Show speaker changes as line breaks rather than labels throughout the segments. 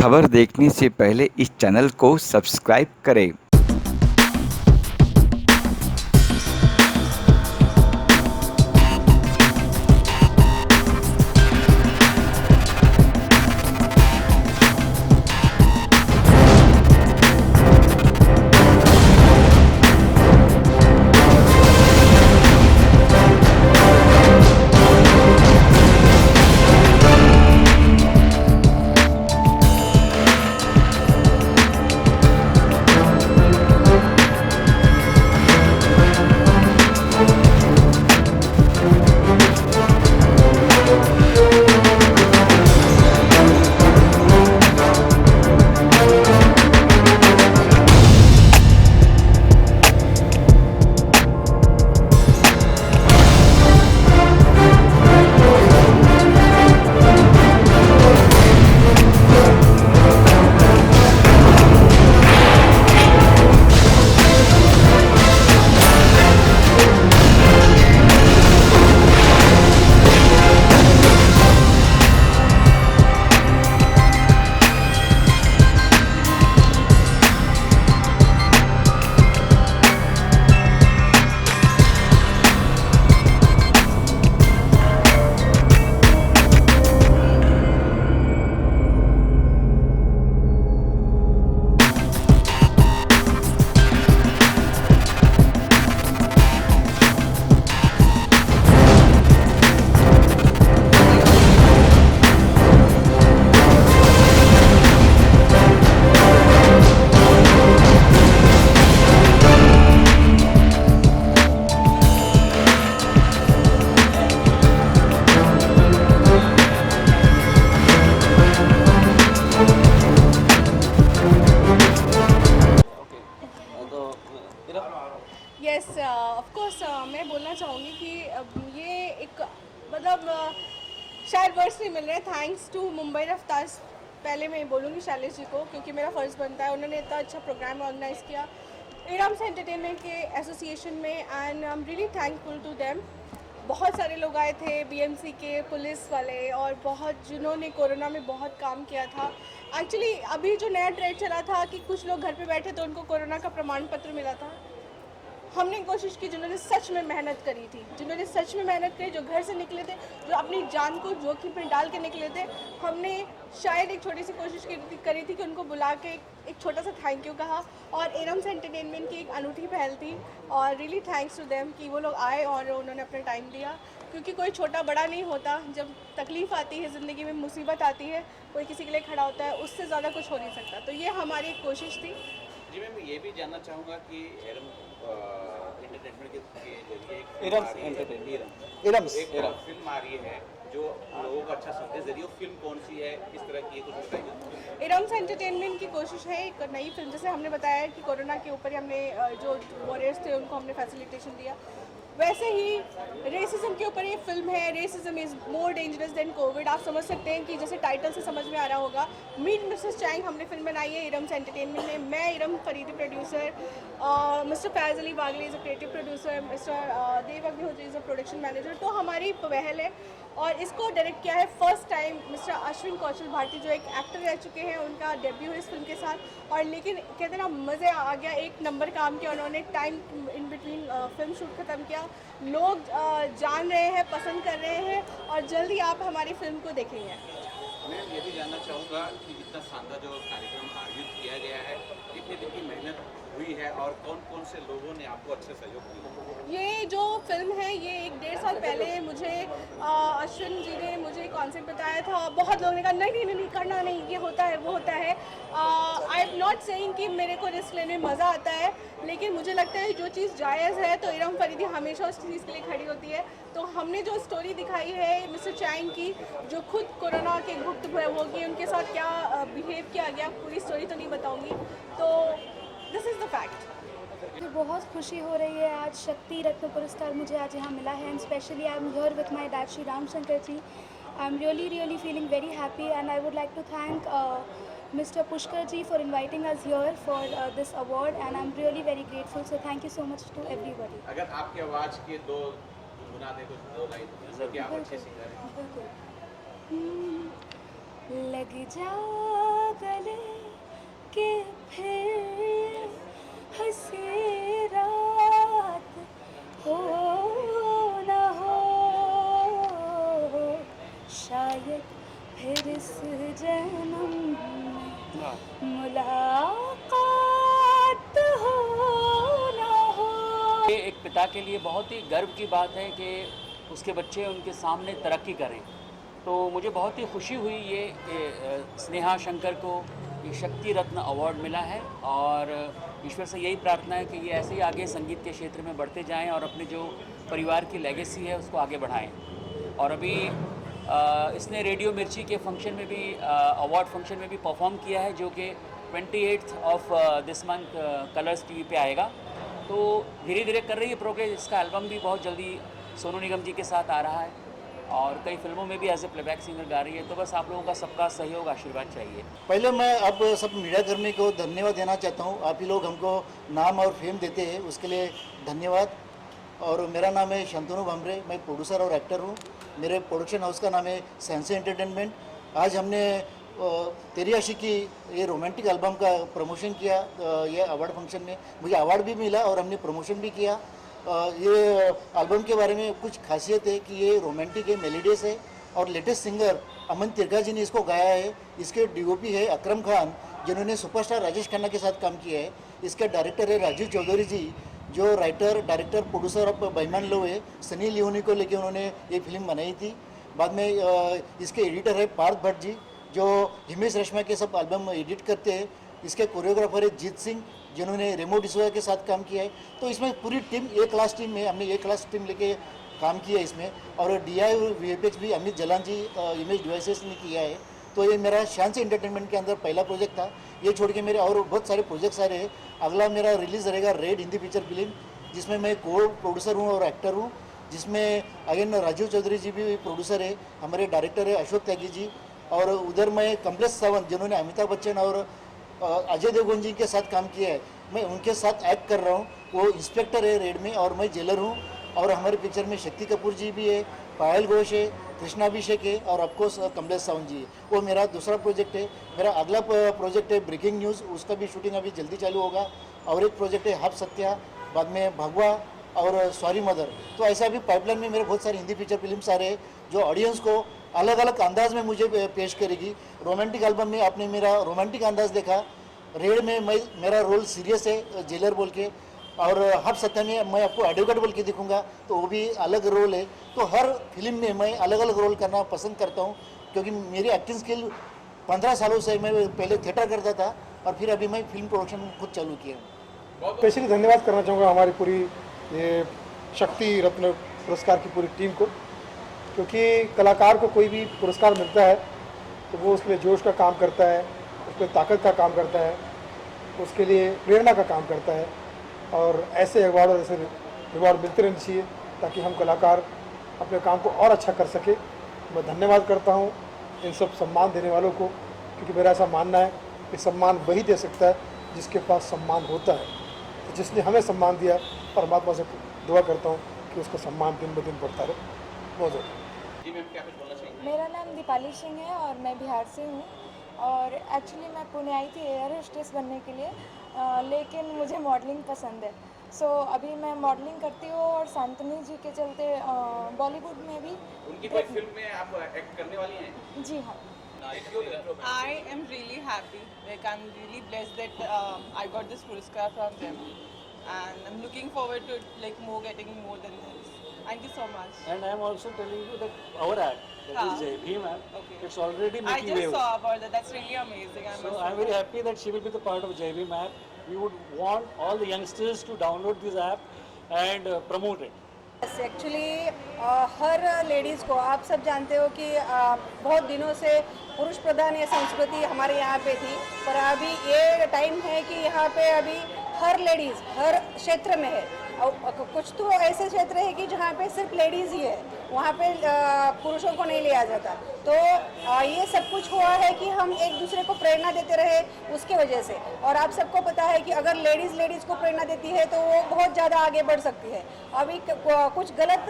खबर देखने से पहले इस चैनल को सब्सक्राइब करें।
यस ऑफ कोर्स मैं बोलना चाहूँगी कि ये एक मतलब शायद वर्ड्स नहीं मिल रहे हैं थैंक्स टू मुंबई रफ्तार। पहले मैं बोलूँगी शैलेश जी को क्योंकि मेरा फ़र्ज़ बनता है, उन्होंने इतना अच्छा प्रोग्राम ऑर्गेनाइज़ किया इरम्स एंटरटेनमेंट के एसोसिएशन में and I am really thankful to them. बहुत सारे लोग आए थे, बीएमसी के पुलिस वाले और बहुत जिन्होंने कोरोना में बहुत काम किया था। एक्चुअली अभी जो नया ट्रेंड चला था कि कुछ लोग घर पे बैठे तो उनको कोरोना का प्रमाण पत्र मिला था। हमने कोशिश की जिन्होंने सच में मेहनत करी थी, जिन्होंने सच में मेहनत करी, जो घर से निकले थे, जो अपनी जान को जोखिम में डाल के निकले थे, हमने शायद एक छोटी सी कोशिश करी थी कि उनको बुला के एक छोटा सा थैंक यू कहा और इरम्स एंटरटेनमेंट की एक अनूठी पहल थी और रियली थैंक्स टू देम कि वो लोग आए और उन्होंने अपना टाइम दिया क्योंकि कोई छोटा बड़ा नहीं होता। जब तकलीफ़ आती है ज़िंदगी में, मुसीबत आती है, कोई किसी के लिए खड़ा होता है, उससे ज़्यादा कुछ हो नहीं सकता। तो ये हमारी एक कोशिश थी।
जी मैम, ये भी जानना चाहूँगा कि एंटरटेनमेंट के जरिए
इरम्स
एक फिल्म आ रही है जो लोगों को अच्छा संदेश दे रही है। वो फिल्म कौन सी है, किस तरह की है, कुछ बताइए।
इरम्स एंटरटेनमेंट की कोशिश है एक नई फिल्म, जैसे हमने बताया कि कोरोना के ऊपर हमने जो वॉरियर्स थे उनको हमने फैसिलिटेशन दिया, वैसे ही रेसिज्म के ऊपर ये फिल्म है। Racism is more dangerous than Covid. आप समझ सकते हैं कि जैसे टाइटल से समझ में आ रहा होगा, मीट मिसेस चैंग हमने फिल्म बनाई है इरम्स एंटरटेनमेंट में। मैं Iram Faridi producer, mister Faiz Ali Bagli is a creative producer, mister Dev Agnihotri is a production manager. तो हमारी पहल है और इसको डायरेक्ट किया है first time mister Ashwin Kaushal Bharti, जो एक एक्टर रह चुके हैं। उनका डेब्यू है इस फिल्म के साथ और लेकिन कहते ना मज़े आ गया, एक नंबर काम किया उन्होंने। Time in between film shoot ख़त्म किया, लोग जान रहे हैं, पसंद कर रहे हैं और जल्दी आप हमारी फिल्म को देखेंगे।
मैं ये भी जानना चाहूँगा कि इतना शानदार जो कार्यक्रम आयोजित किया गया है, कितने दिन की मेहनत हुई है और कौन कौन से लोगों ने आपको अच्छे सहयोग दिया?
ये जो फिल्म है ये 1-1.5 साल पहले मुझे अश्विन जी ने मुझे कॉन्सेप्ट बताया था। बहुत लोगों ने कहा नहीं नहीं नहीं करना नहीं, ये होता है वो होता है। आई एम नॉट सेइंग कि मेरे को रिस्क लेने में मज़ा आता है, लेकिन मुझे लगता है जो चीज़ जायज़ है तो इरम फरीदी हमेशा उस चीज़ के लिए खड़ी होती है। तो हमने जो स्टोरी दिखाई है मिस्टर चैंग की, जो खुद कोरोना के भुक्तभोगी, उनके साथ क्या बिहेव किया गया, पूरी स्टोरी तो नहीं बताऊँगी। तो दिस इज़ द फैक्ट।
मुझे बहुत खुशी हो रही है। आज शक्ति रत्न पुरस्कार मुझे आज यहाँ मिला है and specially I am here with my dad Shri Ram Shankar ji. I am really feeling very happy and I would like to thank Mr. Pushkar ji for inviting us here for this award and I'm really very grateful, so thank you so much to everybody.
अगर आपकी आवाज़ के दो गुनगुना दे तो दो line, जैसे कि आप अच्छे सिंगर हैं।
लग जा गले के फिर हंसी रात हो न हो, शायद फिर इस जन्म में मुलाकात हो न हो।
ये एक पिता के लिए बहुत ही गर्व की बात है कि उसके बच्चे उनके सामने तरक्की करें। तो मुझे बहुत ही खुशी हुई ये कि स्नेहा शंकर को ये शक्ति रत्न अवार्ड मिला है, और ईश्वर से यही प्रार्थना है कि ये ऐसे ही आगे संगीत के क्षेत्र में बढ़ते जाएं और अपने जो परिवार की लेगेसी है उसको आगे बढ़ाएं। और अभी इसने रेडियो मिर्ची के फंक्शन में भी अवार्ड फंक्शन में भी परफॉर्म किया है, जो कि 28 of this month Colors TV पे आएगा। तो धीरे धीरे कर रही है प्रोग्रेस। इसका एल्बम भी बहुत जल्दी सोनू निगम जी के साथ आ रहा है, और कई फिल्मों में भी एज ए प्लेबैक सिंगर गा रही है। तो बस आप लोगों का सबका सहयोग आशीर्वाद चाहिए।
पहले मैं आप सब मीडिया कर्मी को धन्यवाद देना चाहता हूँ। आप ही लोग हमको नाम और फेम देते हैं, उसके लिए धन्यवाद। और मेरा नाम है शंतनु भामरे, मैं प्रोड्यूसर और एक्टर हूँ। मेरे प्रोडक्शन हाउस का नाम है सेंसे एंटरटेनमेंट। आज हमने तेरी आशिकी की ये रोमांटिक एल्बम का प्रमोशन किया। ये अवार्ड फंक्शन में मुझे अवार्ड भी मिला और हमने प्रमोशन भी किया। ये एल्बम के बारे में कुछ खासियत है कि ये रोमांटिक है, मेलोडियस है, और लेटेस्ट सिंगर अमन तिरका जी ने इसको गाया है। इसके डीओपी है अकरम खान, जिन्होंने सुपरस्टार राजेश खन्ना के साथ काम किया है। इसके डायरेक्टर है राजीव चौधरी जी, जो राइटर, डायरेक्टर, प्रोड्यूसर ऑफ बेईमान लव है। सनी लियोनी को लेके उन्होंने ये फिल्म बनाई थी। बाद में इसके एडिटर है पार्थ भट्ट जी, जो हिमेश रेशमा के सब एल्बम एडिट करते हैं। इसके कोरियोग्राफर है जीत सिंह, जिन्होंने रेमो डिसोजा के साथ काम किया है। तो इसमें पूरी टीम ए क्लास टीम है, हमने ए क्लास टीम लेके काम किया है इसमें। और DI VFX भी अमित जलान जी इमेज डिवाइसेस ने किया है। तो ये मेरा शान से एंटरटेनमेंट के अंदर पहला प्रोजेक्ट था। ये छोड़ के मेरे और बहुत सारे प्रोजेक्ट्स आ रहे हैं। अगला मेरा रिलीज़ रहेगा रेड हिंदी फीचर फिल्म, जिसमें मैं को प्रोड्यूसर हूँ और एक्टर हूँ, जिसमें अगेन राजीव चौधरी जी भी प्रोड्यूसर है, हमारे डायरेक्टर है अशोक त्यागी जी। और उधर मैं कमलेश सावंत, जिन्होंने अमिताभ बच्चन और अजय देवगन जी के साथ काम किया है, मैं उनके साथ एक्ट कर रहा हूँ। वो इंस्पेक्टर है रेड में और मैं जेलर हूँ। और हमारे पिक्चर में शक्ति कपूर जी भी है, पायल घोष है, कृष्णाभिषेक है, और ऑफकोर्स कमलेश सावंत जी है। वो मेरा दूसरा प्रोजेक्ट है। मेरा अगला प्रोजेक्ट है ब्रेकिंग न्यूज़, उसका भी शूटिंग अभी जल्दी चालू होगा। और एक प्रोजेक्ट है हाफ सत्या, बाद में भगवा और सॉरी मदर। तो ऐसा भी पाइपलाइन में मेरे बहुत सारे हिंदी फीचर फिल्म्स आ रहे हैं, जो ऑडियंस को अलग अलग अंदाज में मुझे पेश करेगी। रोमांटिक एल्बम में आपने मेरा रोमांटिक अंदाज देखा। रेड में मेरा रोल सीरियस है, जेलर बोल के। और हब सत्या में मैं आपको एडवोकेट बोल के दिखूंगा, तो वो भी अलग रोल है। तो हर फिल्म में मैं अलग अलग रोल करना पसंद करता हूँ, क्योंकि मेरी एक्टिंग स्किल 15 सालों से मैं पहले थिएटर करता था और फिर अभी मैं फिल्म प्रोडक्शन खुद चालू किया हूँ।
स्पेशली धन्यवाद करना चाहूँगा हमारी पूरी ये शक्ति रत्न पुरस्कार की पूरी टीम को, क्योंकि कलाकार को कोई भी पुरस्कार मिलता है तो वो उसके लिए जोश का काम करता है, उसके लिए ताकत का काम करता है, उसके लिए प्रेरणा का काम करता है। और ऐसे अवार्ड और ऐसे रिवॉर्ड मिलते रहने चाहिए ताकि हम कलाकार अपने काम को और अच्छा कर सके। मैं धन्यवाद करता हूँ इन सब सम्मान देने वालों को, क्योंकि मेरा ऐसा मानना है कि सम्मान वही दे सकता है जिसके पास सम्मान होता है। तो जिसने हमें सम्मान दिया, परमात्मा से दुआ करता हूँ कि उसका सम्मान दिन ब दिन बढ़ता रहे। बहुत ज़्यादा।
जी मैम, क्या कुछ बोलना चाहिए?
मेरा नाम दीपाली सिंह है और मैं बिहार से हूँ। और एक्चुअली मैं पुणे आई थी एयर होस्टेस बनने के लिए, लेकिन मुझे मॉडलिंग पसंद है। सो अभी मैं मॉडलिंग करती हूँ और शांतनु जी के चलते बॉलीवुड में भी
उनकी कोई फिल्म में आप एक्ट करने वाली हैं?
जी हाँ।
I am really happy. Like I'm really blessed that I got this Puraskar from them, and I'm looking forward to getting more than this. Thank you so much.
And I am also telling you that our ad, that is Jai Bhim ad,
Okay.
it's already
I
making
just
waves.
saw about that. That's really amazing.
So I am very happy that she will be the part of Jai Bhim app. We would want all the youngsters to download this app and promote it.
Actually her ladies को, आप सब जानते हो कि बहुत दिनों से पुरुष प्रधान ये संस्कृति हमारे यहाँ पे थी, पर अभी ये टाइम है कि यहाँ पे अभी हर लेडीज़ हर क्षेत्र में है। और कुछ तो ऐसे क्षेत्र है कि जहाँ पे सिर्फ लेडीज़ ही है, वहाँ पे पुरुषों को नहीं लिया जाता। तो ये सब कुछ हुआ है कि हम एक दूसरे को प्रेरणा देते रहे उसके वजह से। और आप सबको पता है कि अगर लेडीज़ को प्रेरणा देती है तो वो बहुत ज़्यादा आगे बढ़ सकती है। अभी कुछ गलत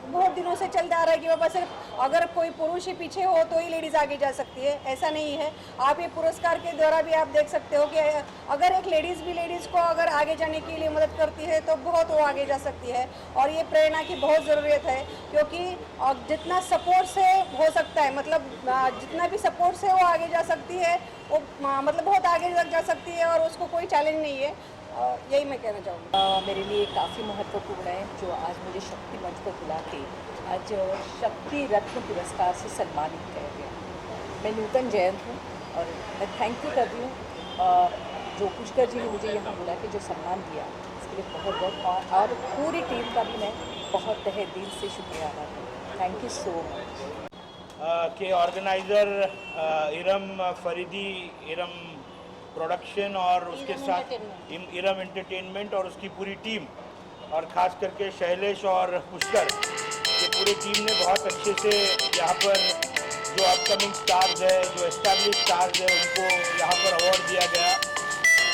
बहुत दिनों से चलता आ रहा है कि बाबा सिर्फ अगर कोई पुरुष ही पीछे हो तो ही लेडीज़ आगे जा सकती है, ऐसा नहीं है। आप ये पुरस्कार के द्वारा भी आप देख सकते हो कि अगर एक लेडीज़ भी लेडीज़ को अगर आगे जाने के लिए मदद करती है तो बहुत वो आगे जा सकती है। और ये प्रेरणा की बहुत ज़रूरत है, क्योंकि जितना सपोर्ट से हो सकता है, मतलब जितना भी सपोर्ट से वो आगे जा सकती है, वो मतलब बहुत आगे तक जा सकती है और उसको कोई चैलेंज नहीं है। यही मैं कहना चाहूँगी।
मेरे लिए काफ़ी महत्वपूर्ण है जो आज मुझे शक्ति मंच पर बुला के आज शक्ति रत्न पुरस्कार से सम्मानित किया गया। मैं नूतन जयंत हूँ और मैं थैंक यू करती हूँ जो पुष्कर जी ने मुझे यहाँ बुला के जो सम्मान दिया, इसके लिए बहुत बहुत, और पूरी टीम का भी मैं बहुत तहे दिल से शुक्रिया अदा करती हूँ। Thank you so much.
के ऑर्गेनाइज़र इरम फरीदी, इरम प्रोडक्शन और उसके साथ इरम एंटरटेनमेंट और उसकी पूरी टीम, और ख़ास करके शैलेश और पुष्कर, ये पूरी टीम ने बहुत अच्छे से यहाँ पर जो अपकमिंग स्टार्स है, जो एस्टैब्लिश स्टार्स है, उनको यहाँ पर अवार्ड दिया गया।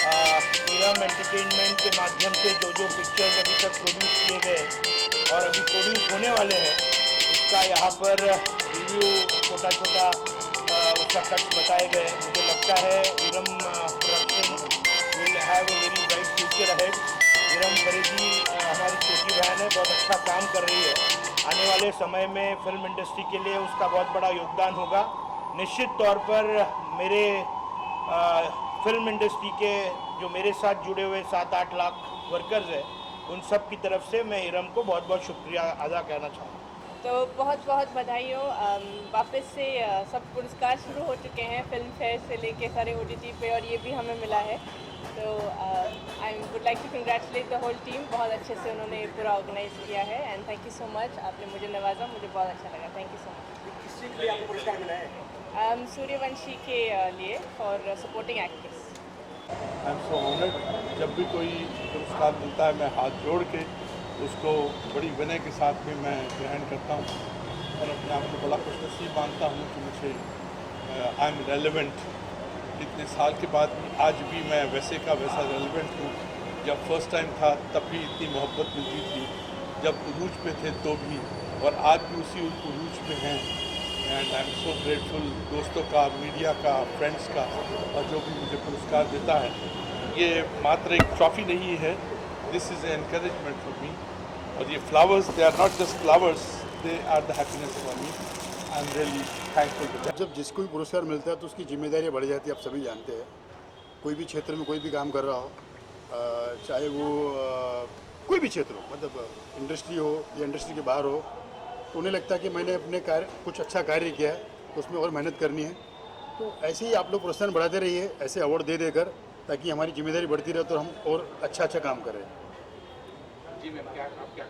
इरम एंटरटेनमेंट के माध्यम से जो जो पिक्चर्स अभी तक प्रोड्यूस किए गए और अभी प्रोड्यूस होने वाले हैं, उसका यहाँ पर रिव्यू छोटा छोटा उसका कट बताए गए। मुझे लगता है Iram production will have a very bright future ahead. Iram Faridi हमारी छोटी बहन है, बहुत अच्छा काम कर रही है। आने वाले समय में फिल्म इंडस्ट्री के लिए उसका बहुत बड़ा योगदान होगा। निश्चित तौर पर मेरे फिल्म इंडस्ट्री के जो मेरे साथ जुड़े हुए 7-8 लाख वर्कर्स हैं, उन सब की तरफ से मैं इरम को बहुत बहुत शुक्रिया अदा करना चाहूँगा।
तो बहुत बहुत बधाई हो। वापस से सब पुरस्कार शुरू हो चुके हैं, फिल्म फेयर से लेके सारे OTT पे, और ये भी हमें मिला है। तो I would like to congratulate the whole team. बहुत अच्छे से उन्होंने पूरा ऑर्गेनाइज किया है and thank you so much. आपने मुझे नवाजा, मुझे बहुत अच्छा लगा। Thank you so much.
किस चीज़ के लिए आपको पुरस्कार मिला है?
सूर्यवंशी के लिए for supporting actress.
I am so honoured. जब भी कोई पुरस्कार मिलता है मैं हाथ जोड़ के उसको बड़ी विनय के साथ में मैं ग्रहण करता हूँ और अपने आप को बड़ा खुशनसीब मानता हूँ कि मुझे आई एम रेलेवेंट। इतने साल के बाद आज भी मैं वैसे का वैसा रेलेवेंट हूँ। जब फर्स्ट टाइम था तब भी इतनी मोहब्बत मिलती थी, जब उरूज पे थे तो भी, और आज भी उसी उरूज पे हैं। And I am so grateful दोस्तों का, मीडिया का, फ्रेंड्स का, और जो भी मुझे पुरस्कार देता है। ये मात्र एक ट्रॉफी नहीं है, this is encouragement for me. और ये flowers, they are not just flowers, they are the happiness for me. I am really thankful to that.
जब जिसको भी पुरस्कार मिलता है तो उसकी जिम्मेदारी बढ़ जाती है, आप सभी जानते हैं। कोई भी क्षेत्र में कोई भी काम कर रहा हो, चाहे वो कोई भी क्षेत्र हो, मतलब इंडस्ट्री हो या इंडस्ट्री के बाहर हो, तो उन्हें लगता है कि मैंने अपने कार्य कुछ अच्छा कार्य किया है तो उसमें और मेहनत करनी है। तो ऐसे ही आप लोग प्रोत्साहन बढ़ाते रहिए, ऐसे अवार्ड दे देकर, ताकि हमारी जिम्मेदारी बढ़ती रहे तो हम और अच्छा काम करें।
जी मैम, क्या आप क्या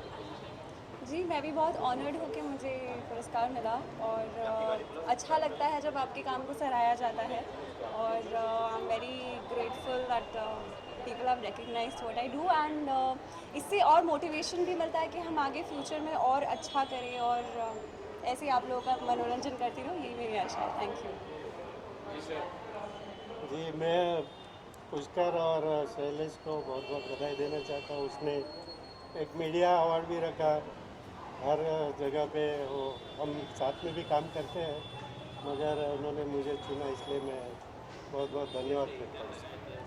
जी, मैं भी बहुत ऑनर्ड हूँ कि मुझे पुरस्कार मिला, और अच्छा लगता है जब आपके काम को सराहा जाता है। और I am very grateful that people have recognised what I do, and इससे और मोटिवेशन भी मिलता है कि हम आगे फ्यूचर में और अच्छा करें, और ऐसे ही आप लोगों का मनोरंजन करती रहूँ, यही मेरी आशा है। Thank you.
जी, मैं पुष्कर और शैलेश को बहुत बहुत बधाई देना चाहता हूँ। उसने एक मीडिया अवार्ड भी रखा, हर जगह पे वो हम साथ में भी काम करते हैं, मगर उन्होंने मुझे चुना, इसलिए मैं बहुत बहुत धन्यवाद करता हूँ।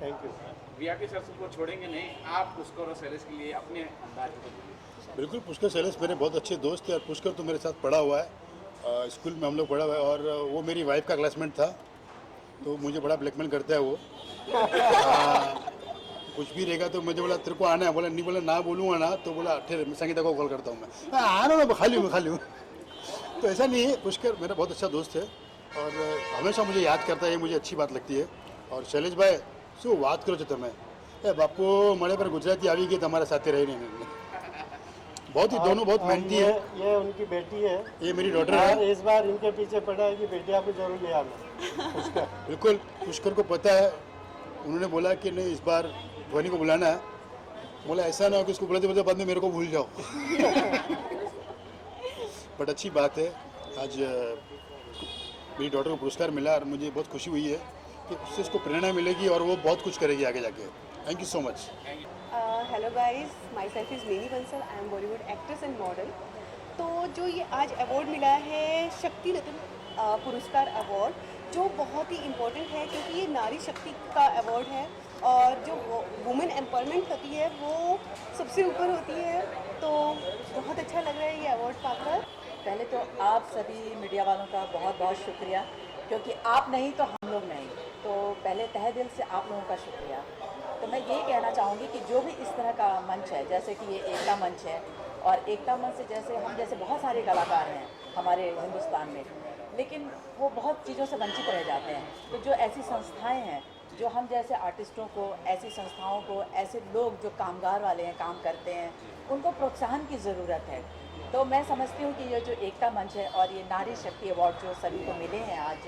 Thank you.
विया के सर को छोड़ेंगे नहीं, आप पुष्कर और शैलेश के लिए अपने अंदाज में।
बिल्कुल, पुष्कर शैलेश मेरे बहुत अच्छे दोस्त थे, और पुष्कर तो मेरे साथ पढ़ा हुआ है, स्कूल में हम लोग पढ़ा हुआ है, और वो मेरी वाइफ का क्लासमेट था, तो मुझे बड़ा ब्लैकमेल करता है वो। कुछ भी रहेगा तो मुझे बोला तेरे को आना है, बोला नहीं, बोला ना बोलूँगा ना, तो बोला फिर संगीता को कॉल करता हूँ मैं, आना ना, खाली हूँ। तो ऐसा नहीं है, पुष्कर मेरा बहुत अच्छा दोस्त है और हमेशा मुझे याद करता है, मुझे अच्छी बात लगती है। और शैलेश भाई શું વાત કરો છો તમે? એ બાપુ મળે પર ગુજરાતી આવી ગઈ તમારા સાથે રહીને। बहुत ही दोनों बहुत मेहनती है।
ये उनकी बेटी है,
ये मेरी डॉटर है।
इस बार इनके पीछे पड़ा है कि बेटी आपको जरूर ले आना। पुष्कर,
बिल्कुल, पुष्कर को पता है, उन्होंने बोला कि नहीं इस बार ध्वनि को बुलाना है। बोला ऐसा ना हो कि इसको बुलाते बुलाते बाद में मेरे को भूल जाओ। बट अच्छी बात है आज मेरी डॉटर को पुरस्कार मिला और मुझे बहुत खुशी हुई है कि उससे उसको प्रेरणा मिलेगी और वो बहुत कुछ करेगी आगे जाके। Thank you so much.
Hello guys, my self is many Bansal, I am Bollywood actress and model. तो जो ये आज अवार्ड मिला है शक्ति रत्न पुरस्कार अवार्ड, जो बहुत ही इम्पोर्टेंट है क्योंकि ये नारी शक्ति का अवार्ड है और जो वुमेन एम्पावरमेंट होती है वो सबसे ऊपर होती है। तो बहुत अच्छा लग रहा है ये अवार्ड पाकर।
पहले तो आप सभी मीडिया वालों का बहुत बहुत शुक्रिया, क्योंकि आप नहीं तो हम लोग नहीं, तो पहले तहे दिल से आप लोगों का शुक्रिया। तो मैं ये कहना चाहूँगी कि जो भी इस तरह का मंच है, जैसे कि ये एकता मंच है, और एकता मंच से जैसे हम जैसे बहुत सारे कलाकार हैं हमारे हिंदुस्तान में, लेकिन वो बहुत चीज़ों से वंचित रह जाते हैं। तो जो ऐसी संस्थाएं हैं जो हम जैसे आर्टिस्टों को, ऐसी संस्थाओं को, ऐसे लोग जो कामगार वाले हैं, काम करते हैं, उनको प्रोत्साहन की ज़रूरत है। तो मैं समझती हूँ कि ये जो एकता मंच है और ये नारी शक्ति अवार्ड जो सभी को मिले हैं आज,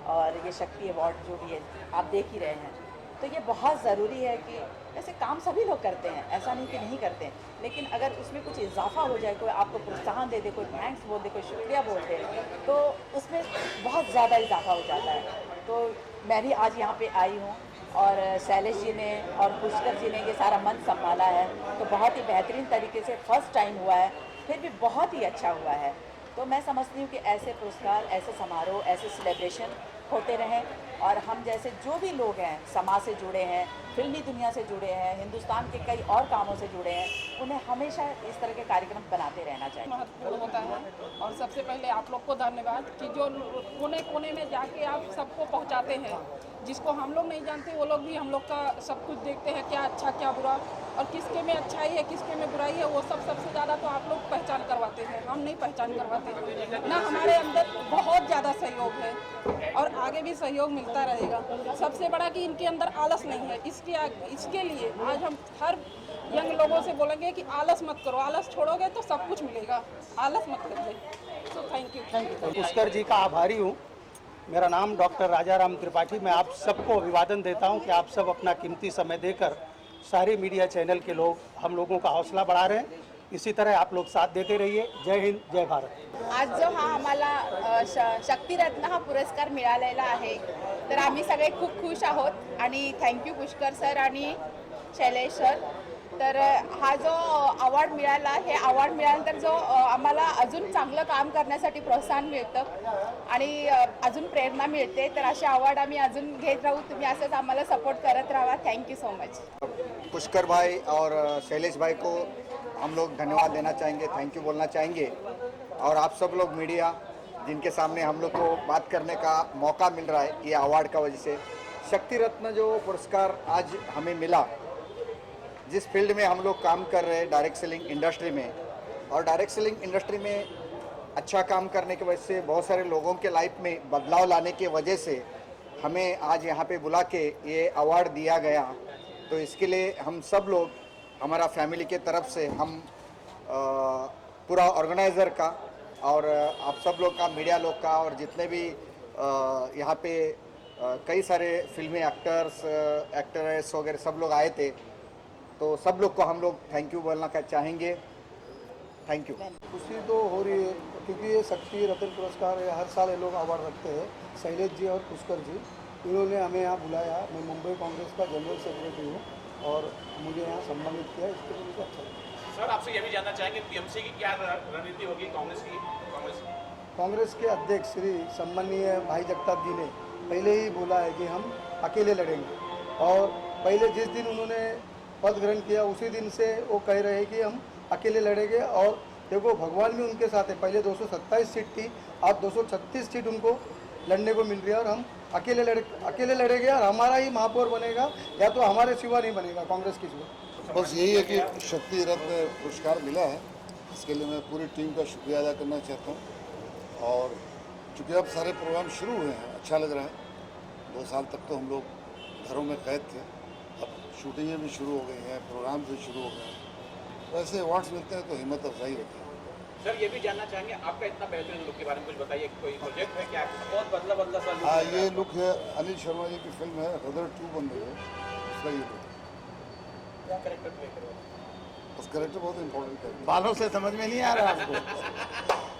और ये शक्ति अवार्ड जो भी है आप देख ही रहे हैं, तो ये बहुत ज़रूरी है कि ऐसे काम सभी लोग करते हैं, ऐसा नहीं कि नहीं करते, लेकिन अगर उसमें कुछ इजाफा हो जाए, कोई आपको प्रोत्साहन दे दे, कोई थैंक्स बोल दे, कोई शुक्रिया बोल दे, तो उसमें बहुत ज़्यादा इजाफा हो जाता है। तो मैं भी आज यहाँ पे आई हूँ और शैलेश जी ने और पुष्कर जी ने ये सारा मंच संभाला है, तो बहुत ही बेहतरीन तरीके से फर्स्ट टाइम हुआ है, फिर भी बहुत ही अच्छा हुआ है। तो मैं समझती हूँ कि ऐसे पुरस्कार, ऐसे समारोह, ऐसे सेलिब्रेशन होते रहें, और हम जैसे जो भी लोग हैं, समाज से जुड़े हैं, फिल्मी दुनिया से जुड़े हैं, हिंदुस्तान के कई और कामों से जुड़े हैं, उन्हें हमेशा इस तरह के कार्यक्रम बनाते रहना चाहिए।
महत्वपूर्ण होता है। और सबसे पहले आप लोग को धन्यवाद कि जो कोने कोने में जाके आप सबको पहुंचाते हैं, जिसको हम लोग नहीं जानते वो लोग भी हम लोग का सब कुछ देखते हैं, क्या अच्छा क्या बुरा, और किसके में अच्छाई है किसके में बुराई है, वो सब सबसे ज़्यादा तो आप लोग पहचान करवाते हैं, हम नहीं पहचान करवाते ना। हमारे अंदर बहुत ज़्यादा सहयोग है और आगे भी सहयोग मिलता रहेगा। सबसे बड़ा कि इनके अंदर आलस नहीं है, इसके लिए आज हम हर यंग लोगों से बोलेंगे कि आलस मत करो, आलस छोड़ोगे तो सब कुछ मिलेगा, आलस मत करिए। तो थैंक यू।
पुष्कर जी का आभारी हूँ। मेरा नाम डॉक्टर राजाराम त्रिपाठी। मैं आप सबको अभिवादन देता हूँ कि आप सब अपना कीमती समय देकर सारे मीडिया चैनल के लोग हम लोगों का हौसला बढ़ा रहे हैं। इसी तरह आप लोग साथ देते रहिए। जय हिंद, जय भारत।
आज जो आम्हाला शक्तिरत्न हा पुरस्कार मिळालेला आहे, तर आम्ही सगळे खूप खुश आहोत आणि थँक्यू पुष्कर सर आणि शैलेश सर। तर हा जो अवॉर्ड मिळाला, हे अवॉर्ड मिळाल्यानंतर जो आम्हाला अजून चांगलं काम करण्यासाठी प्रोत्साहन मिळतं आणि अजून प्रेरणा मिळते, तर असे अवॉर्ड आम्ही अजून घेत राहू। तुम्ही असंच आम्हाला सपोर्ट करत राहा। Thank you so much.
पुष्कर भाई और शैलेश भाई को हम लोग धन्यवाद देना चाहेंगे, थैंक यू बोलना चाहेंगे। और आप सब लोग मीडिया जिनके सामने हम लोग को बात करने का मौका मिल रहा है ये अवार्ड का वजह से, शक्ति रत्न जो पुरस्कार आज हमें मिला, जिस फील्ड में हम लोग काम कर रहे हैं डायरेक्ट सेलिंग इंडस्ट्री में, और डायरेक्ट सेलिंग इंडस्ट्री में अच्छा काम करने की वजह से बहुत सारे लोगों के लाइफ में बदलाव लाने की वजह से हमें आज यहाँ पे बुला के ये अवार्ड दिया गया। तो इसके लिए हम सब लोग, हमारा फैमिली के तरफ से हम पूरा ऑर्गेनाइज़र का और आप सब लोग का, मीडिया लोग का, और जितने भी यहाँ पे कई सारे फिल्मी एक्टर्स, एक्ट्रेस वगैरह सब लोग आए थे, तो सब लोग को हम लोग थैंक यू बोलना चाहेंगे। Thank you.
खुशी तो हो रही है क्योंकि ये शक्ति रत्न पुरस्कार हर साल ये लोग अवार्ड रखते हैं। शैलेश जी और पुष्कर जी, इन्होंने हमें यहाँ बुलाया। मैं मुंबई कांग्रेस का जनरल सेक्रेटरी हूँ और मुझे यहाँ सम्मानित किया, इसके लिए मुझे अच्छा लगा।
सर, आपसे ये भी जानना चाहेंगे टीएमसी की क्या रणनीति होगी कांग्रेस की?
कांग्रेस के अध्यक्ष श्री सम्मानीय भाई जगताप जी ने पहले ही बोला है कि हम अकेले लड़ेंगे, और पहले जिस दिन उन्होंने पद ग्रहण किया उसी दिन से वो कह रहे हैं कि हम अकेले लड़ेंगे। और देखो, भगवान भी उनके साथ है। पहले 227 सीट थी, आज 236 सीट उनको लड़ने को मिल रही है, और हम अकेले लड़ेंगे और हमारा ही महापौर बनेगा, या तो हमारे सिवा नहीं बनेगा, कांग्रेस की सिवा।
बस यही है कि शक्ति रत्न पुरस्कार मिला है, इसके लिए मैं पूरी टीम का शुक्रिया अदा करना चाहता हूँ। और चूँकि अब सारे प्रोग्राम शुरू हुए हैं, अच्छा लग रहा है। 2 साल तक तो हम लोग घरों में कैद थे, अब शूटिंगें भी शुरू हो गई हैं, प्रोग्राम भी शुरू हो गए हैं। वैसे अवार्ड्स मिलते हैं तो हिम्मत अफजाई होती है।
सर, ये भी जानना चाहेंगे आपका इतना बेहतरीन लुक के बारे में कुछ बताइए। कोई प्रोजेक्ट है क्या? बहुत बदला सा लुक।
हाँ, ये लुक है अनिल शर्मा जी की फिल्म है गदर 2 बन रही है, उसका ये लुक।
क्या कैरेक्टर प्ले करोगे?
उस कैरेक्टर बहुत इंपॉर्टेंट है।
बालों से समझ में नहीं आ रहा आपको।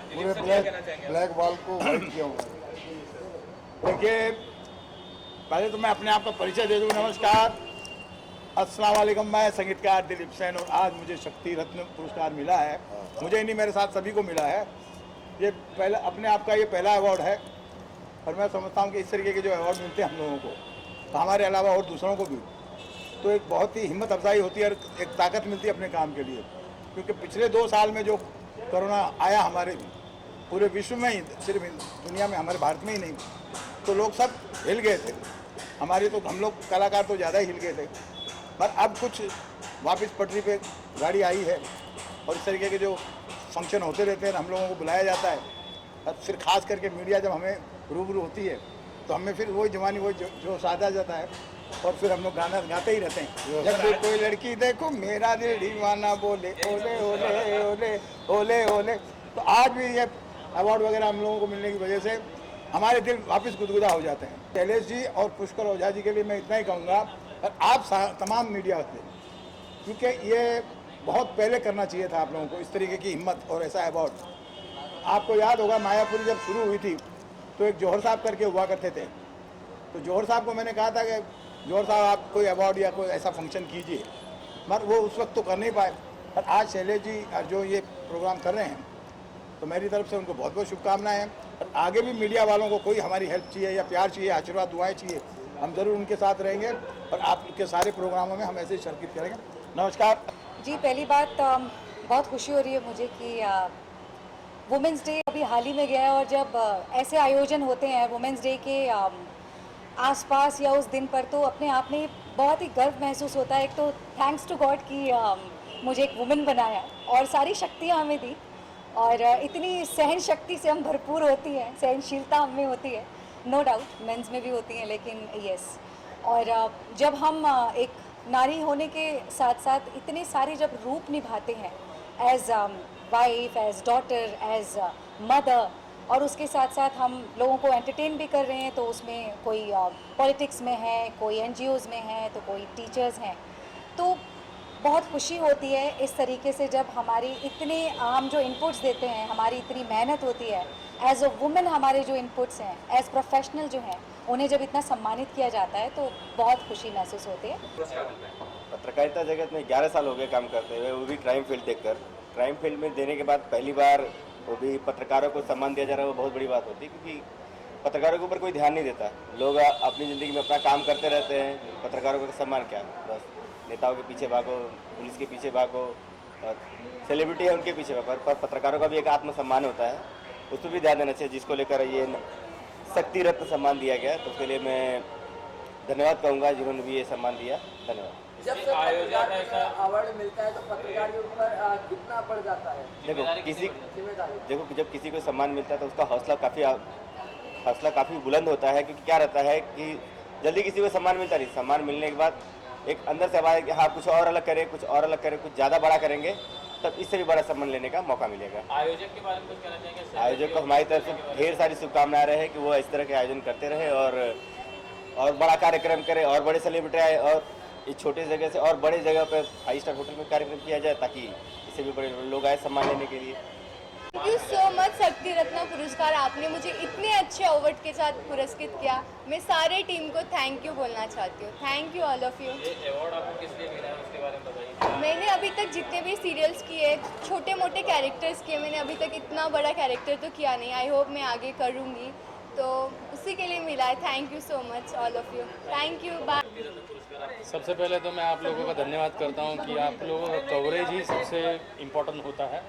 पूरे ब्लैक वॉल को वाइट किया हुआ है।
देखिए, पहले तो मैं अपने आप का परिचय दे दूँ। नमस्कार, अस्सलाम वालेकुम। मैं संगीतकार दिलीप सेन और आज मुझे शक्ति रत्न पुरस्कार मिला है। मुझे ही नहीं, मेरे साथ सभी को मिला है। ये पहला अपने आप का ये पहला अवार्ड है और मैं समझता हूँ कि इस तरीके के जो अवार्ड मिलते हैं हम लोगों को, तो हमारे अलावा और दूसरों को भी, तो एक बहुत ही हिम्मत अफजाई होती है और एक ताकत मिलती है अपने काम के लिए। क्योंकि पिछले 2 साल में जो कोरोना आया हमारे पूरे विश्व में ही, सिर्फ दुनिया में, हमारे भारत में ही नहीं, तो लोग सब हिल गए थे। हमारे तो हम लोग कलाकार तो ज़्यादा ही हिल गए थे। पर अब कुछ वापस पटरी पे गाड़ी आई है और इस तरीके के जो फंक्शन होते रहते हैं, हम लोगों को बुलाया जाता है। और फिर खास करके मीडिया जब हमें रूबरू होती है तो हमें फिर वही जवानी वही जोश आ जाता है और फिर हम लोग गाना गाते ही रहते हैं। जब भी कोई लड़की देखो मेरा दिल दीवाना बोले ओले ओले ओले ओले ओले। तो आज भी ये अवार्ड वगैरह हम लोगों को मिलने की वजह से हमारे दिल वापस गुदगुदा हो जाते हैं। शैलेश जी और पुष्कर ओझा जी के लिए मैं इतना ही कहूँगा, और आप तमाम मीडिया से, क्योंकि ये बहुत पहले करना चाहिए था आप लोगों को, इस तरीके की हिम्मत और ऐसा अवार्ड। आपको याद होगा मायापुरी जब शुरू हुई थी तो एक जौहर साहब करके हुआ करते थे, तो जौहर साहब को मैंने कहा था कि जौहर साहब आप कोई अवार्ड या कोई ऐसा फंक्शन कीजिए, मगर वो उस वक्त तो कर नहीं पाए। पर आज शैलेश जी जो ये प्रोग्राम कर रहे हैं तो मेरी तरफ से उनको बहुत बहुत शुभकामनाएं हैं। और आगे भी मीडिया वालों को कोई हमारी हेल्प चाहिए या प्यार चाहिए, आशीर्वाद दुआएं चाहिए, हम ज़रूर उनके साथ रहेंगे और आपके सारे प्रोग्रामों में हम ऐसे ही शिरकत करेंगे। नमस्कार
जी। पहली बात, बहुत खुशी हो रही है मुझे कि वुमेंस डे अभी हाल ही में गया है और जब ऐसे आयोजन होते हैं वुमेंस डे के आसपास या उस दिन पर, तो अपने आप में बहुत ही गर्व महसूस होता है। एक तो थैंक्स टू गॉड कि मुझे एक वुमेन बनाया और सारी शक्तियाँ हमें दी और इतनी सहन शक्ति से हम भरपूर होती हैं, सहनशीलता हम में होती है, नो डाउट मेंस में भी होती हैं, लेकिन यस। और जब हम एक नारी होने के साथ साथ इतने सारे जब रूप निभाते हैं, as wife, as daughter, as mother, और उसके साथ साथ हम लोगों को एंटरटेन भी कर रहे हैं, तो उसमें कोई पॉलिटिक्स में है, कोई NGOs में है, तो कोई टीचर्स हैं, तो बहुत खुशी होती है इस तरीके से जब हमारी इतने आम जो इनपुट्स देते हैं, हमारी इतनी मेहनत होती है, एज अ वुमेन हमारे जो इनपुट्स हैं, एज प्रोफेशनल जो हैं, उन्हें जब इतना सम्मानित किया जाता है तो बहुत खुशी महसूस होती है।
पत्रकारिता जगत में 11 साल हो गए काम करते हुए, वो भी क्राइम फील्ड देखकर। क्राइम फील्ड में देने के बाद पहली बार वो भी पत्रकारों को सम्मान दिया जा रहा है, वो बहुत बड़ी बात होती है, क्योंकि पत्रकारों के ऊपर कोई ध्यान नहीं देता। लोग अपनी ज़िंदगी में अपना काम करते रहते हैं, पत्रकारों का सम्मान क्या, बस नेताओं के पीछे भागो, पुलिस के पीछे भागो, और सेलिब्रिटी है उनके पीछे भागो। पर पत्रकारों का भी एक आत्मसम्मान होता है, उस पर भी ध्यान देना चाहिए, जिसको लेकर ये शक्ति रत्न सम्मान दिया गया। तो उसके लिए मैं धन्यवाद कहूँगा जिन्होंने भी ये सम्मान दिया। धन्यवाद।
जब से पत्रकार का अवार्ड मिलता है तो पत्रकार के ऊपर कितना पड़ जाता है?
देखो जब किसी को सम्मान मिलता है तो उसका हौसला काफ़ी बुलंद होता है, क्योंकि क्या रहता है कि जल्दी किसी को सम्मान मिलता नहीं, सम्मान मिलने के बाद एक अंदर से आवाज़ है कि हाँ कुछ और अलग करें, कुछ और अलग करें, कुछ ज़्यादा बड़ा करेंगे, तब इससे भी बड़ा सम्मान लेने का मौका मिलेगा।
आयोजक के बारे में कुछ कहना चाहेंगे?
आयोजक को हमारी तरफ से ढेर सारी शुभकामनाएं रहे कि वो इस तरह के आयोजन करते रहे और बड़ा कार्यक्रम करें और बड़े सेलिब्रिटी आए और इस छोटे जगह से और बड़े जगह पर 5 स्टार होटल में कार्यक्रम किया जाए, ताकि इससे भी बड़े लोग आए सम्मान लेने के लिए।
थैंक यू सो मच शक्ति रत्न पुरस्कार, आपने मुझे इतने अच्छे अवार्ड के साथ पुरस्कृत किया। मैं सारे टीम को थैंक यू बोलना चाहती हूँ। Thank you all of you.
ये अवार्ड आपको किस लिए मिला है उसके बारे में बताइए।
मैंने अभी तक जितने भी सीरियल्स किए, छोटे मोटे कैरेक्टर्स किए, मैंने अभी तक इतना बड़ा कैरेक्टर तो किया नहीं। आई होप मैं आगे करूँगी, तो उसी के लिए मिला है। Thank you so much all of you. Thank you, bye.
सबसे पहले तो मैं आप लोगों का धन्यवाद करता हूं कि आप लोगों का कवरेज ही सबसे इम्पोर्टेंट होता है।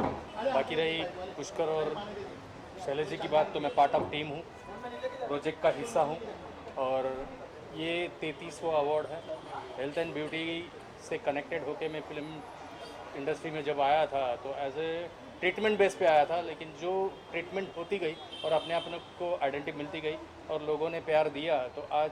बाकी रही पुष्कर और शैलेश जी की बात, तो मैं पार्ट ऑफ टीम हूं, प्रोजेक्ट का हिस्सा हूं, और ये 33वां अवार्ड है। हेल्थ एंड ब्यूटी से कनेक्टेड होके मैं फिल्म इंडस्ट्री में जब आया था तो एज ए ट्रीटमेंट बेस पे आया था, लेकिन जो ट्रीटमेंट होती गई और अपने आप को आइडेंटिटी मिलती गई और लोगों ने प्यार दिया, तो आज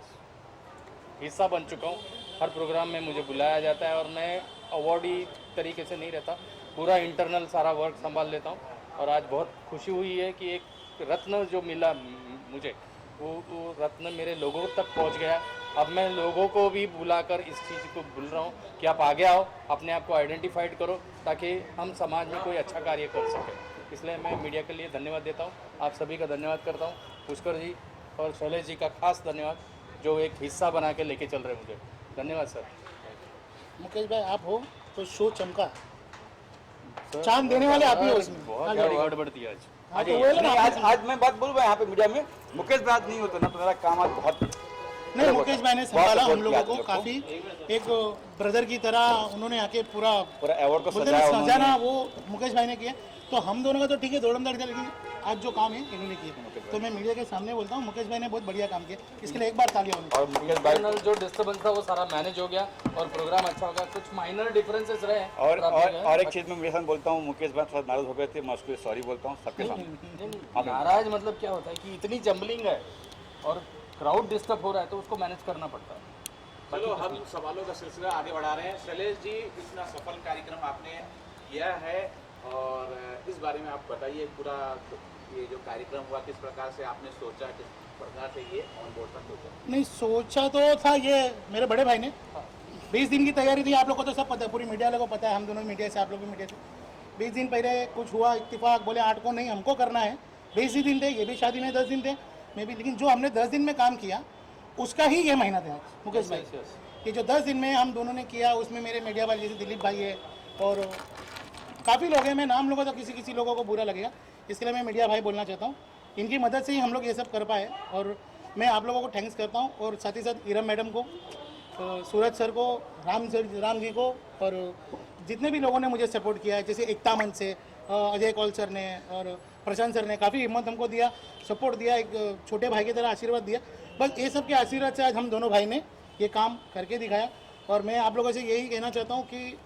हिस्सा बन चुका हूँ। हर प्रोग्राम में मुझे बुलाया जाता है और मैं अवार्डी तरीके से नहीं रहता, पूरा इंटरनल सारा वर्क संभाल लेता हूँ। और आज बहुत खुशी हुई है कि एक रत्न जो मिला मुझे, वो रत्न मेरे लोगों तक पहुँच गया। अब मैं लोगों को भी बुलाकर इस चीज़ को बोल रहा हूँ कि आप आगे आओ, अपने आप को आइडेंटिफाइड करो, ताकि हम समाज में कोई अच्छा कार्य कर सकें। इसलिए मैं मीडिया के लिए धन्यवाद देता हूँ, आप सभी का धन्यवाद करता हूँ। पुष्कर जी और शैलेश जी का खास धन्यवाद, जो एक हिस्सा बना के लेके चल रहे हैं मुझे। धन्यवाद सर।
मुकेश भाई आप हो तो शो चमका, चांद देने वाले आप ही हो इसमें।
बहुत गड़बड़ थी आज।
हाँ, तो वही ना,
आज मैं बात बोलूँ यहाँ पे मीडिया में, मुकेश भाई नहीं होता ना तो मेरा काम आज बहुत
नहीं, मुकेश भाई ने संभाला हम लोगों को काफी, एक ब्रदर की तरह उन्होंने आके पूरा
अवार्ड को
बोलते ना सजाना वो मुकेश भाई ने किया। तो हम दोनों का तो ठीक है दौड़म दौड़, लेकिन आज जो काम है इन्होंने किया, तो मैं मीडिया के सामने बोलता हूँ मुकेश भाई ने बहुत बढ़िया काम किया, इसके लिए एक बार तालियां होनी।
और मुकेश भाई जो डिस्टर्बेंस था वो सारा मैनेज हो गया और प्रोग्राम अच्छा हो गया। कुछ माइनर डिफरेंसेस रहे
और एक चीज़ मैं मेरे साथ बोलता हूँ, मुकेश भाई थोड़ा नाराज हो गए थे, मैं उसको सॉरी बोलता हूँ सबके सामने।
नाराज मतलब क्या होता है कि इतनी जम्बलिंग है और क्राउड डिस्टर्ब हो रहा है तो उसको मैनेज करना पड़ता है।
चलो हम सवालों का सिलसिला आगे बढ़ा रहे हैं। शैलेश जी, इतना सफल कार्यक्रम आपने किया है और इस बारे में आप बताइए, पूरा ये जो कार्यक्रम हुआ किस प्रकार से आपने सोचा, किस प्रकार से ये ऑन बोर्ड पर सोचा?
नहीं सोचा तो था, ये मेरे बड़े भाई ने 20 दिन की तैयारी थी, आप लोग को तो सब पता है, पूरी मीडिया लोगों को पता है, हम दोनों मीडिया से, आप लोग भी मीडिया से। 20 दिन पहले कुछ हुआ इत्तेफाक, बोले 8 को नहीं हमको करना है, 20 ही दिन थे, ये भी शादी में 10 दिन थे मैं भी, लेकिन जो हमने 10 दिन में काम किया उसका ही ये महीना था मुकेश भाई। ये जो 10 दिन में हम दोनों ने किया उसमें मेरे मीडिया वाले जैसे दिलीप भाई है और काफ़ी लोग हैं, मैं नाम लूँगा तो किसी लोगों को बुरा लगेगा, इसके लिए मैं मीडिया भाई बोलना चाहता हूँ। इनकी मदद से ही हम लोग ये सब कर पाए और मैं आप लोगों को थैंक्स करता हूँ। और साथ ही साथ इरम मैडम को, सूरज सर को, राम जी को और जितने भी लोगों ने मुझे सपोर्ट किया है, जैसे एकता मंच से अजय कौल सर ने और प्रशांत सर ने काफ़ी हिम्मत हमको दिया, सपोर्ट दिया, एक छोटे भाई की तरह आशीर्वाद दिया। बस ये सब के आशीर्वाद से आज हम दोनों भाई ने ये काम करके दिखाया। और मैं आप लोगों से यही कहना चाहता हूँ कि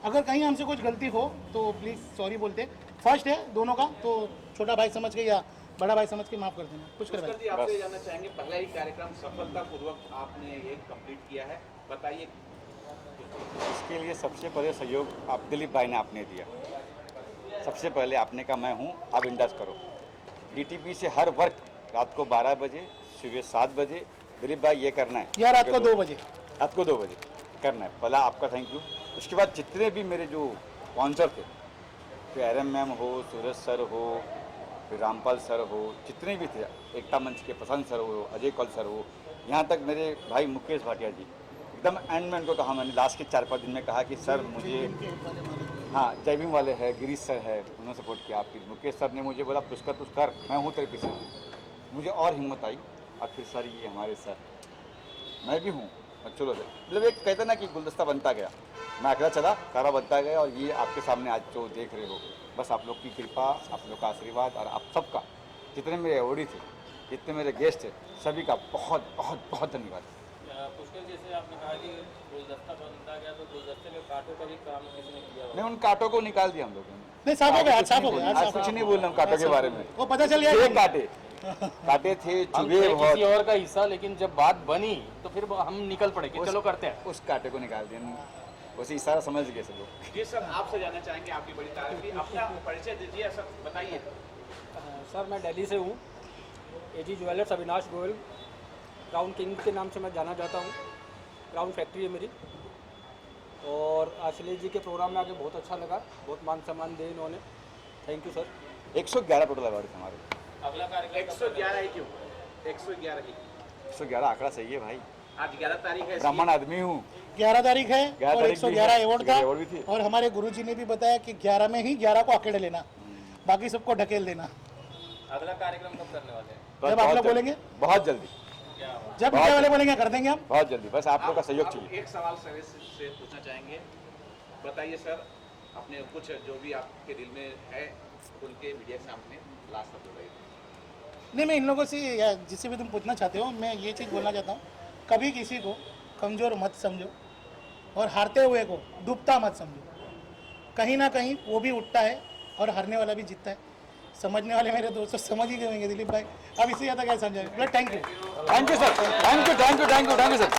अगर कहीं हमसे कुछ गलती हो तो प्लीज़ सॉरी बोलते, फर्स्ट है दोनों का, तो छोटा भाई समझ के या बड़ा भाई समझ के माफ़ कर देना। कुछ कर
पुष्कर जी, आपसे जानना चाहेंगे, पहला ही कार्यक्रम सफलतापूर्वक आपने ये कंप्लीट किया है, बताइए।
इसके लिए सबसे पहले सहयोग आप दिलीप भाई ने आपने दिया। सबसे पहले आपने कहा मैं हूँ, आप इंडस करो। डीटीपी से हर वर्क रात को 12 बजे, सुबह 7 बजे, दिलीप भाई ये करना है,
या रात को 2 बजे,
रात को 2 बजे करना है। पहला आपका थैंक यू। उसके बाद जितने भी मेरे जो स्पॉन्सर थे, फिर आरएम मैम हो, सूरज सर हो, फिर रामपाल सर हो, जितने भी थे, एकता मंच के प्रशांत सर हो, अजय कौल सर हो, यहाँ तक मेरे भाई मुकेश भाटिया जी, एकदम एंड में उनको कहा, मैंने लास्ट के 4-5 दिन में कहा कि सर मुझे, हाँ जय भीम वाले हैं, गिरीश सर है, उन्होंने सपोर्ट किया। आपकी मुकेश सर ने मुझे बोला पुष्कर तू कर, मैं हूँ तेरे पीछे। मुझे और हिम्मत आई और फिर सर ये हमारे सर, मैं भी हूँ, चलो सर, मतलब एक कहते ना कि गुलदस्ता बनता गया, मैं अकेला चला, सारा बनता गया और ये आपके सामने आज जो देख रहे हो, बस आप लोग की कृपा, आप लोग का आशीर्वाद और आप सबका, जितने मेरे अवॉर्डी थे, जितने मेरे गेस्ट थे, सभी का बहुत बहुत बहुत धन्यवाद।
पुष्कर, जैसे आपने कहा कि गुलदस्ता बनता गया, तो गुलदस्ते में कांटों का भी काम किसने किया?
नहीं, उन कांटों को निकाल दिया हम लोगों ने।
नहीं साफ हो गया, आज साफ हो गया,
आज कुछ नहीं बोल रहा हूँ कांटों के बारे में,
वो पता चल गया
कांटे थे, चुभे
किसी और का हिस्सा, लेकिन जब बात बनी तो फिर हम निकल पड़े कि चलो करते हैं।
उस कांटे को निकाल दिया, वैसे इशारा समझ गए सब लोग।
जी सर, आपसे जानना चाहेंगे, आपकी बड़ी तारीफ की, अपना परिचय दीजिए सर, बताइए।
सर मैं दिल्ली से हूँ, AG jewellers Avinash Goyal, crown king के नाम से मैं जाना जाता हूँ। क्राउन फैक्ट्री है मेरी। और अश्लेष जी के प्रोग्राम में आके बहुत अच्छा लगा, बहुत मान सम्मान दिए इन्होंने, thank you sir.
111 total award थे हमारे।
अगला कार्यक्रम 111 ही क्यों? 111 ही।
111 आंकड़ा सही है भाई।
आज 11 तारीख है,
ब्राह्मण आदमी हूँ।
11 तारीख है और 111 अवार्ड था,
अवार्ड भी थी।
और हमारे गुरुजी ने भी बताया कि 11 में ही 11 को अकेले लेना, बाकी सबको ढकेल देना।
अगला कार्यक्रम कब करने वाले हैं?
जब आप लोग बोलेंगे,
बहुत जल्दी,
जब मीडिया वाले बोलेंगे कर देंगे हम,
बहुत जल्दी, बस आप लोग का सहयोग चाहिए।
एक सवाल सर से पूछना चाहेंगे, बताइए सर, अपने कुछ जो भी आपके दिल में है उनके मीडिया के सामने लास्ट तक बताइए।
नहीं मैं इन लोगों से या जिससे भी तुम पूछना चाहते हो, मैं ये चीज़ बोलना चाहता हूँ, कभी किसी को कमज़ोर मत समझो और हारते हुए को डूबता मत समझो। कहीं ना कहीं वो भी उठता है और हारने वाला भी जीतता है। समझने वाले मेरे दोस्तों समझ ही गए होंगे दिलीप भाई, अब इससे ज़्यादा क्या समझाएं। Thank you
sir, thank you sir.